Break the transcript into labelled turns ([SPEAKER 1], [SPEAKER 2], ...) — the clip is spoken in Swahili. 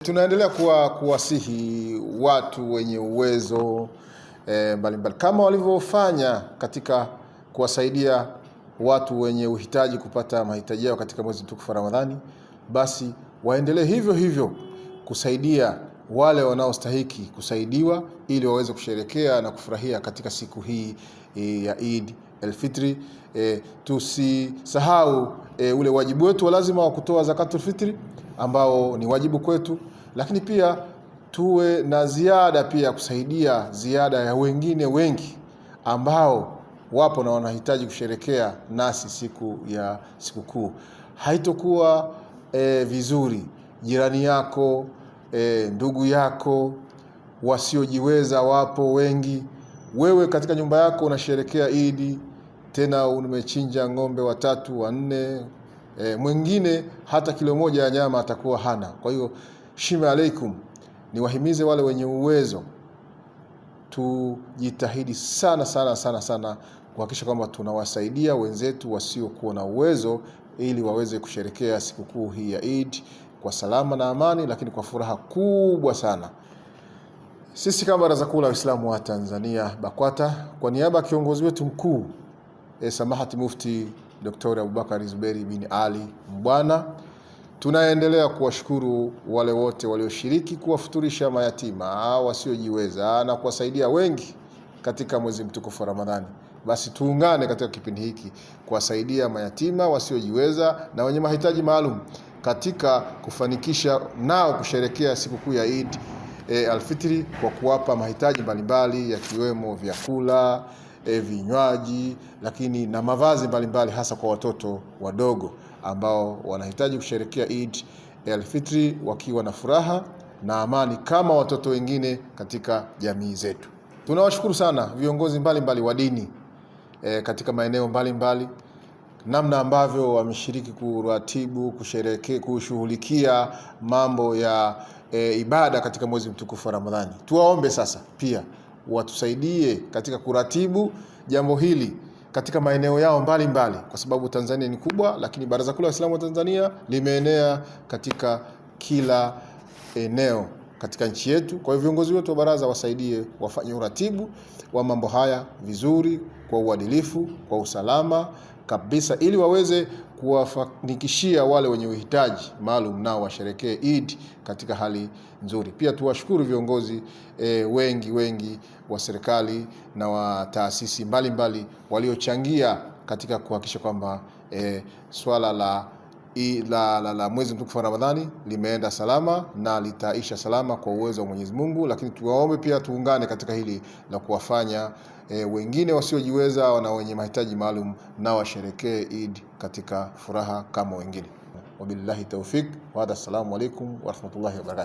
[SPEAKER 1] Tunaendelea kuwasihi watu wenye uwezo mbalimbali kama walivyofanya katika kuwasaidia watu wenye uhitaji kupata mahitaji yao katika mwezi mtukufu wa Ramadhani, basi waendelee hivyo hivyo kusaidia wale wanaostahiki kusaidiwa ili waweze kusherekea na kufurahia katika siku hii ya Eid al-Fitri. Tusisahau ule wajibu wetu wa lazima wa kutoa zakatul fitri ambao ni wajibu kwetu, lakini pia tuwe na ziada pia kusaidia ziada ya wengine wengi ambao wapo na wanahitaji kusherekea nasi siku ya sikukuu. Haitokuwa vizuri jirani yako, ndugu yako wasiojiweza wapo wengi, wewe katika nyumba yako unasherekea Eid, tena umechinja ng'ombe 3 4, mwingine hata kilo moja ya nyama atakuwa hana. Kwa hiyo shime alaikum, niwahimize wale wenye uwezo, tujitahidi sana kuhakikisha kwamba tunawasaidia wenzetu wasiokuwa na uwezo ili waweze kusherekea sikukuu hii ya Eid kwa salama na amani, lakini kwa furaha kubwa sana. Sisi kama Baraza Kuu la Waislamu wa Tanzania BAKWATA, kwa niaba ya kiongozi wetu mkuu Samahati Mufti Dr. Abubakar Zuberi bin Ali Mbwana, tunaendelea kuwashukuru wale wote walioshiriki kuwafuturisha mayatima wasiojiweza na kuwasaidia wengi katika mwezi mtukufu wa Ramadhani. Basi tuungane katika kipindi hiki kuwasaidia mayatima wasiojiweza na wenye mahitaji maalum katika kufanikisha nao kusherekea sikukuu ya Eid al-Fitri kwa kuwapa mahitaji mbalimbali yakiwemo vyakula, vinywaji, lakini na mavazi mbalimbali, hasa kwa watoto wadogo ambao wanahitaji kusherekea Eid al-Fitri wakiwa na furaha na amani kama watoto wengine katika jamii zetu. Tunawashukuru sana viongozi mbalimbali wa dini katika maeneo mbalimbali, namna ambavyo wameshiriki kuratibu, kusherekea, kushughulikia mambo ya ibada katika mwezi mtukufu wa Ramadhani. Tuwaombe sasa pia watusaidie katika kuratibu jambo hili katika maeneo yao mbalimbali, kwa sababu Tanzania ni kubwa, lakini Baraza Kuu la Waislamu wa Tanzania limeenea katika kila eneo katika nchi yetu. Kwa hiyo viongozi wetu wa baraza wasaidie, wafanye uratibu wa mambo haya vizuri, kwa uadilifu, kwa usalama kabisa, ili waweze kuwafanikishia wale wenye uhitaji maalum nao washerekee Eid katika hali nzuri. Pia tuwashukuru viongozi wengi wa serikali na wa taasisi mbalimbali waliochangia katika kuhakikisha kwamba swala la mwezi mtukufu wa Ramadhani limeenda salama na litaisha salama kwa uwezo wa Mwenyezi Mungu. Lakini tuwaombe pia tuungane katika hili la kuwafanya wengine wasiojiweza na wenye mahitaji maalum na washerekee Eid katika furaha kama wengine. Wabillahi tawfik wa assalamu alaikum wa rahmatullahi wa barakatuh.